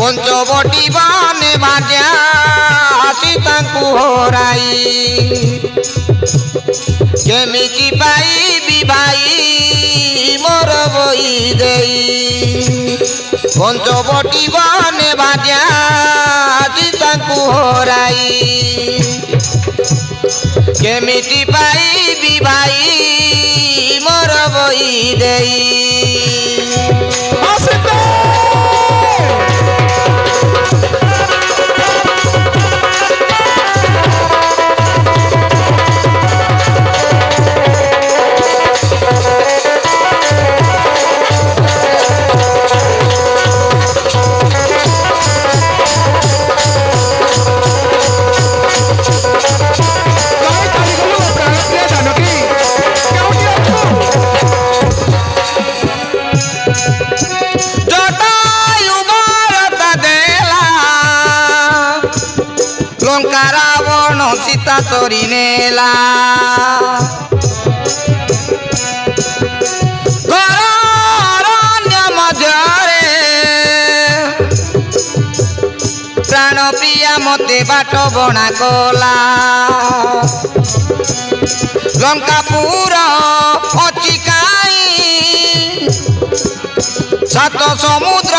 पंचवटी बने बाजा सीता को हराई केमिति पाइबी भाई मोर बई देई पंचवटी बने बाजा सीता को हराई केमिति पाइबी भाई मोर बई देई सीता तोरी नेला गरण्य मझरे प्राण प्रिया मते बाट बणा कला लंकापुर अच्छी काई सात समुद्र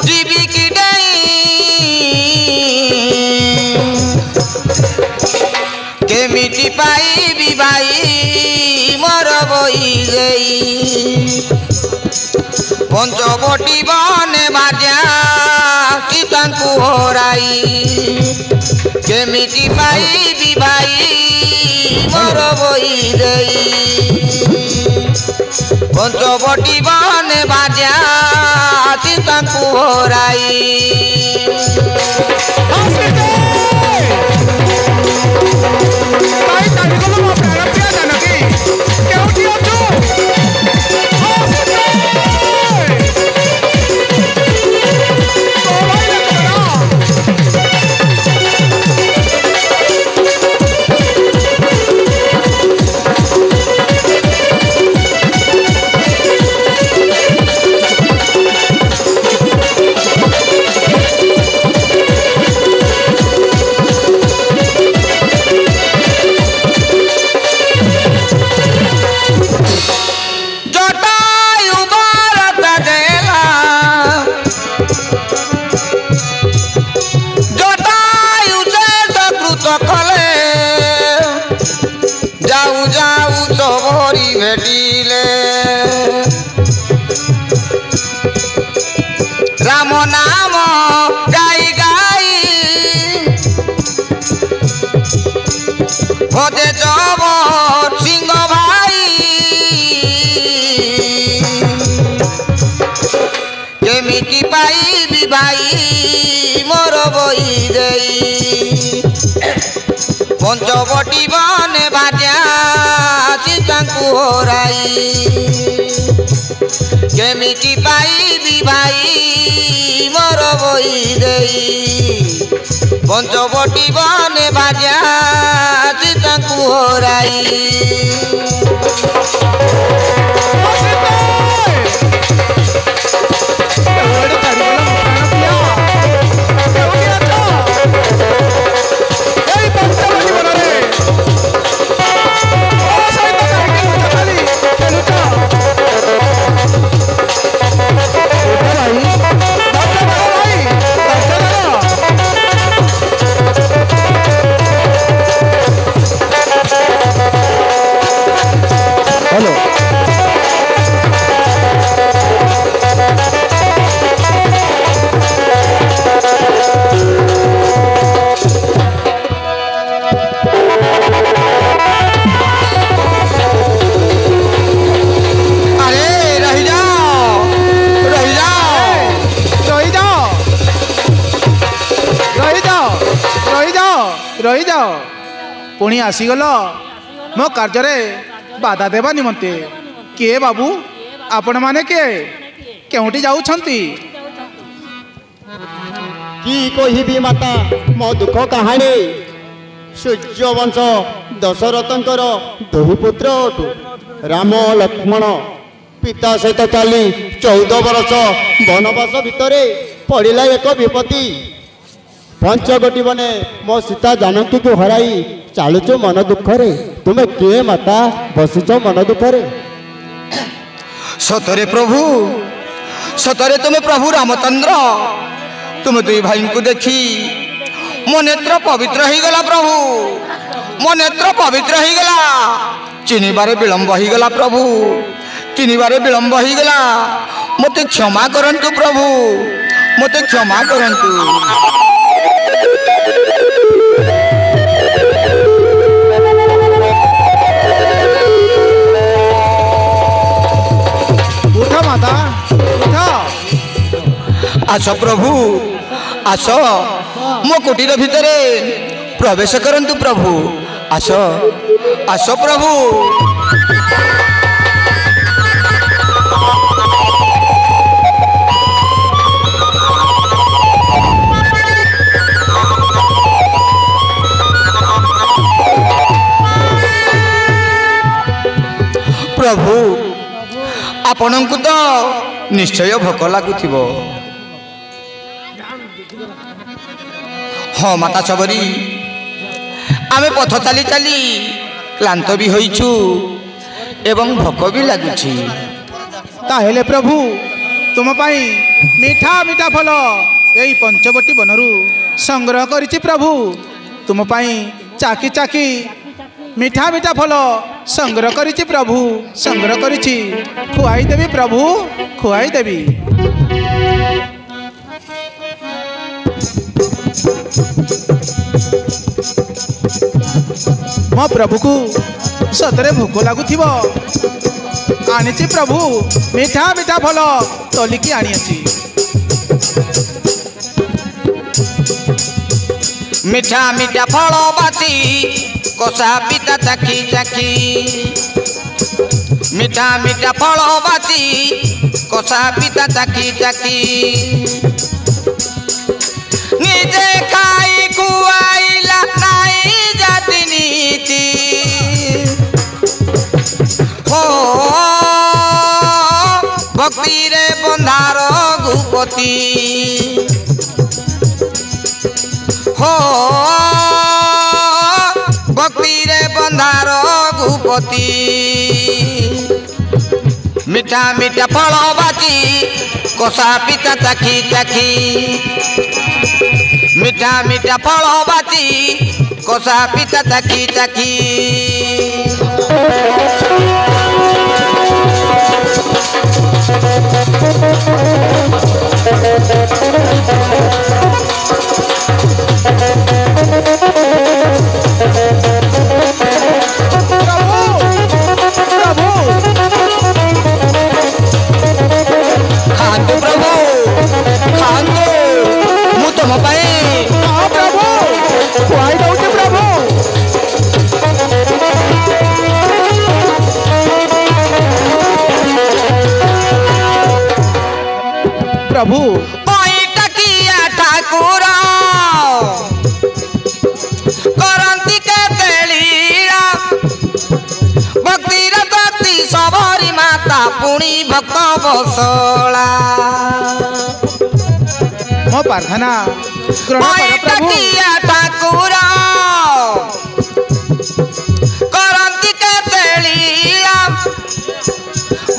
जीविकी डाई केमिति पाइबी भाई मोर बई गई पंचवटी बने बाजा सीता को हराई केमिति पाइबी भाई मोर बई गई पंचवटी बने बाजा सीता को हराई राम नाम गाई गाई भजे जब सिंह भाई केमिति पाइबी भाई मोर बई गई पंचवटी बने बाजा सीता को हराई केमिति पाइबी भाई मोर बई गई पंचवटी बने बाजा सीता को हराई रही जाओ पुणी आसीगल मो कार्य बाधा देवा निमंते किए बाबू आपण माने किए केउटी जाउछंती की कहिबी माता मो दुख कहानी सूर्यवंश दशरथंकर दुहि पुत्र अटु राम लक्ष्मण पिता सहित चली 14 वर्ष वनवास भितरे ପଡ଼ିଲା ଏକ ବିପତ୍ତି। ପଞ୍ଚଗୋଟି ବନେ ମୋ ସୀତା ଜାନକୀକୁ ହରାଇ ଚାଲୁଛୁ ମନ ଦୁଃଖରେ। ତୁମେ କିଏ ମାତା ବସିଛ ମନ ଦୁଃଖରେ? ସତରେ ପ୍ରଭୁ, ସତରେ ତୁମେ ପ୍ରଭୁ ରାମଚନ୍ଦ୍ର। ତୁମେ ଦୁଇ ଭାଇଙ୍କୁ ଦେଖି ମୋ ନେତ୍ର ପବିତ୍ର ହେଇଗଲା ପ୍ରଭୁ, ମୋ ନେତ୍ର ପବିତ୍ର ହେଇଗଲା। ଚିହ୍ନିବାରେ ବିଳମ୍ବ ହେଇଗଲା ପ୍ରଭୁ, ଚିହ୍ନିବାରେ ବିଳମ୍ବ ହେଇଗଲା। ମୋତେ କ୍ଷମା କରନ୍ତୁ ପ୍ରଭୁ, ମୋତେ କ୍ଷମା କରନ୍ତୁ। ଉଠ ମାତା, ଉଠ। ଆସ ପ୍ରଭୁ, ଆସ ମୋ କୁଟୀର ଭିତରେ ପ୍ରବେଶ କରନ୍ତୁ ପ୍ରଭୁ। ଆସ, ଆସ ପ୍ରଭୁ। ପ୍ରଭୁ, ଆପଣଙ୍କୁ ତ ନିଶ୍ଚୟ ଭୋକ ଲାଗୁଥିବ। ହଁ ମାତା ସବରୀ, ଆମେ ପଥ ଚାଲି ଚାଲି କ୍ଳାନ୍ତ ବି ହୋଇଛୁ ଏବଂ ଭୋକ ବି ଲାଗୁଛି। ତାହେଲେ ପ୍ରଭୁ, ତୁମ ପାଇଁ ମିଠା ମିଠା ଫଳ ଏଇ ପଞ୍ଚବଟୀ ବନରୁ ସଂଗ୍ରହ କରିଛି ପ୍ରଭୁ। ତୁମ ପାଇଁ ଚାକି ଚାକି ମିଠା ମିଠା ଫଳ ସଂଗ୍ରହ କରିଛି ପ୍ରଭୁ, ସଂଗ୍ରହ କରିଛି। ଖୁଆଇ ଦେବି ପ୍ରଭୁ, ଖୁଆଇ ଦେବି। ମୋ ପ୍ରଭୁକୁ ସତରେ ଭୋକ ଲାଗୁଥିବ। ଆଣିଛି ପ୍ରଭୁ ମିଠା ମିଠା ଫଳ ତୋଲିକି ଆଣିଅଛି। ମିଠା ମିଠା ଫଳ ବାଛି କଷା ପିତା ଚାଖି ଚାଖି, ମିଠା ମିଠା ଫଳ ବାଛି କଷା ପିତା ଚାଖି ଚାଖି। ନିଜେ ଖାଇ ଖୁଆଇଲା ନାଇଁ ଜାତି ନୀତି। ହୋ ଭକ୍ତିରେ ବନ୍ଧାର ଗୁପତି। ହୋ ଭକ୍ତିରେ ବନ୍ଧାର ଗୁପତି। ମିଠା ମିଠା ଫଳ ବାଛି କଷା ପିତା ଚାଖି ଚାଖି, ମିଠା ମିଠା ଫଳ ବାଛି କଷା ପିତା ଚାଖି ଚାଖି। ଖାଆନ୍ତୁ ପ୍ରଭୁ, ଖାଆନ୍ତୁ, ମୁଁ ତମ ପାଇଁ। ହଁ ପ୍ରଭୁ, ଖୁଆଇ ଦଉଛି ପ୍ରଭୁ। ପ୍ରଭୁ ଅଇଁଟାକିଆ ଠାକୁର କରନ୍ତି କେତେ ଲୀଳା। ଭକ୍ତିର ଗତି ସବରୀ ମାତା ପୁଣି ଭକ୍ତ ବସଳା। ମୋ ପ୍ରାର୍ଥନା ଗ୍ରହଣ କର ପ୍ରଭୁ। ଅଇଁଟାକିଆ ଠାକୁର କରନ୍ତି କେତେ ଲୀଳା।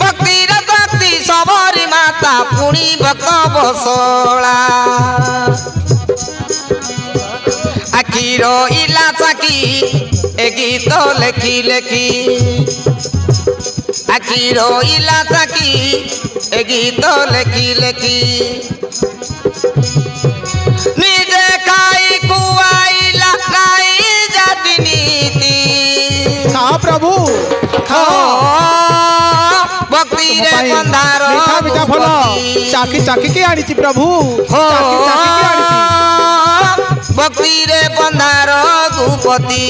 ଭକ୍ତିର ଗତି ସବରୀ ମାତା ପୁଣି ଭକ୍ତ ବସଳା। ଆଖିର ଇଲା ଚାକି ଏ ଗୀତ ଲେଖି ଲେଖି, ଆଖିର ଇଲା ଚାକି ଏ ଗୀତ ଲେଖି ଲେଖି। ନିଜେ ଖାଇ ଖୁଆଇଲା ନାଇଁ ଜାତି ନୀତି। ଖାଅ ପ୍ରଭୁ, ଖାଅ। ଭକ୍ତିରେ ବନ୍ଧାର ମିଠା ମିଠା ଫଳ ଚାକି ଚାକିକି ଆଣିଛି ପ୍ରଭୁ, ଚାକି ଚାକିକି ଆଣିଛି। ଭକ୍ତିରେ ବନ୍ଧାର ଗୁପତି।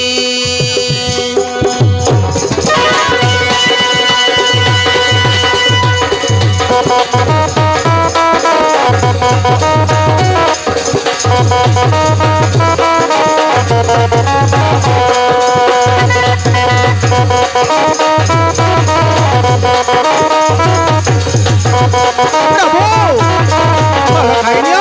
ପ୍ରଭୁ ଭଲ ଖାଇନିଅ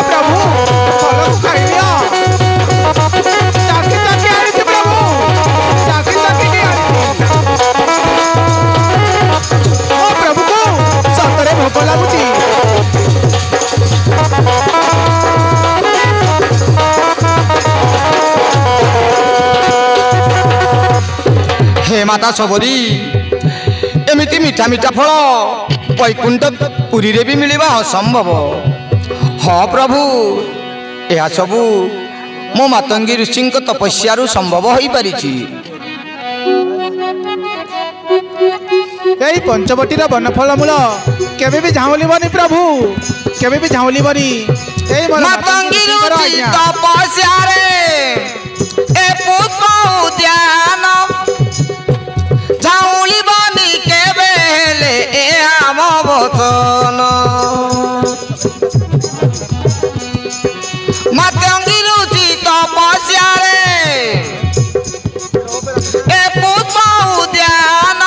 ମାତା ସବରୀ ଏମିତି ମିଠା ମିଠା ଫଳ ବୈକୁଣ୍ଠ ପୁରୀରେ ବି ମିଳିବା ଅସମ୍ଭବ। ହଁ ପ୍ରଭୁ, ଏହା ସବୁ ମୋ ମାତଙ୍ଗୀ ଋଷିଙ୍କ ତପସ୍ୟାରୁ ସମ୍ଭବ ହୋଇପାରିଛି। এই পঞ্চবটীর বনফল মূল কেবে বি ঝাউলিবনি প্রভু, কেবে বি ঝাউলিবনি। এই মাতঙ্গী ঋষি তপস্যারে এ পুষ্প উদ্যান ঝাউলিবনি কেবে হেলে এ আম বচন। মাতঙ্গী ঋষি তপস্যারে এ পুষ্প উদ্যান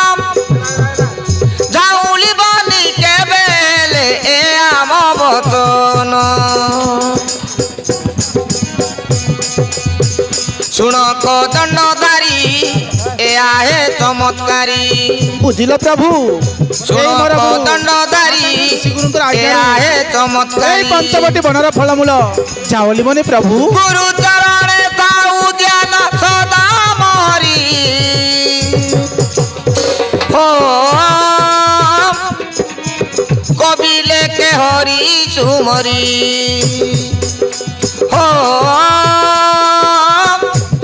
ঝাউলিবনি কেবে হেলে এ আম বচন। শুণ কদণ্ডধারী এ আহে চমৎকারী। বুঝিল প্রভু, শুণ কদণ্ডধারী এ আহে এই চমৎকারী। পঞ্চবটী বনর ফলমূল ঝাউলিবনি প্রভু। গুরু চরণে থাউ জ্ঞান সদা মরি। ও কবি লেখে হরি সুমরি। ও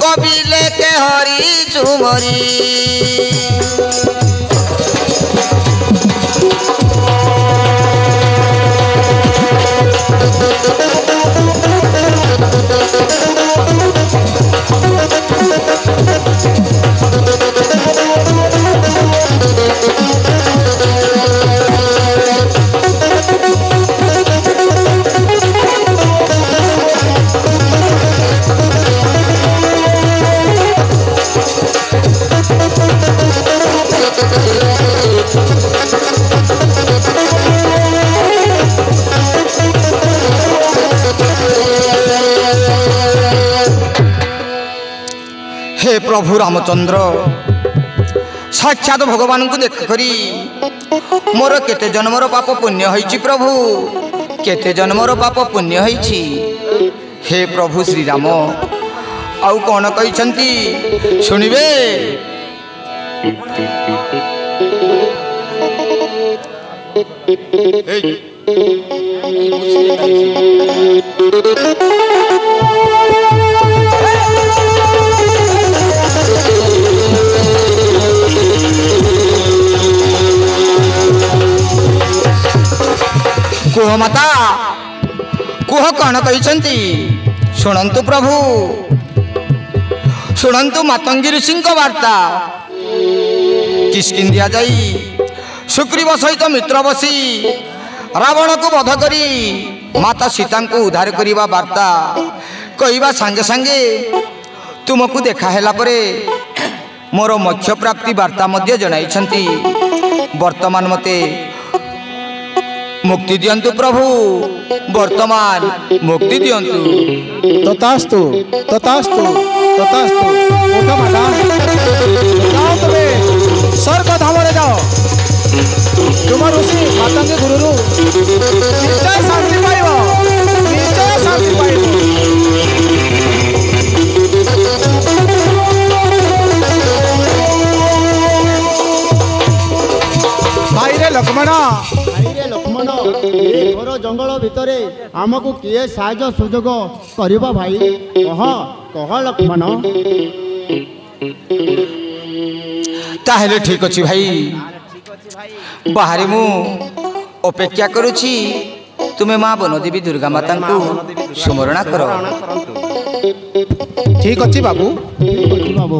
কবি লেখে হরি সুমরি। हे प्रभु रामचंद्र, साक्षात भगवान को देखा करी मोर केते जन्मर पाप पुण्य होइछि प्रभु, केते जन्मर पाप पुण्य होइछि। हे प्रभु श्री राम, आउ कौन कहिसंती सुनिबे। कुह माता, कुह कौन कहिसंती शुणंतु प्रभु, शुणंतु मातंगी ऋषि वार्ता। किष्किंधिया जाई सुग्रीव सहित मित्र बसी रावण को वध करी माता सीता को उद्धार करिबा वार्ता कहवा संगे संगे तुमको देखा हैला परे मोर मोक्ष प्राप्ति वार्ता मध्य जणाइछंती। वर्तमान मते मुक्ति दियंतु प्रभु, वर्तमान मुक्ति दियंतु। तथास्तु तथास्तु तथास्तु। उठ माता, जाओ तबे स्वर्ग धाम रे जाओ। तुम ऋषि मातंगी गुरुरु निश्चय शांति पाइब, निश्चय शांति पाइब। भाई रे लक्ष्मण, लक्ष्मण, ए घोर जंगल भितरे आमको किए साहाय्य सुजोग करिबा भाई? कह कह लक्ष्मण। ताहेले ठीक अछि भाई, बाहरे मु अपेक्षा करुछि। तुमे मां बनदेवी दुर्गा माता को स्मरण करो। ठीक अच्छी बाबू,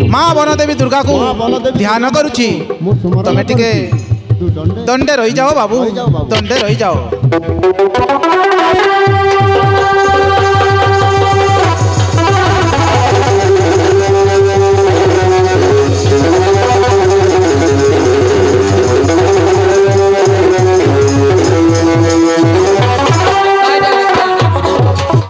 माँ बनदेवी दुर्गा को ध्यान करुछि। तमे टिके दंडे रही जाओ बाबू, दंडे रही जाओ।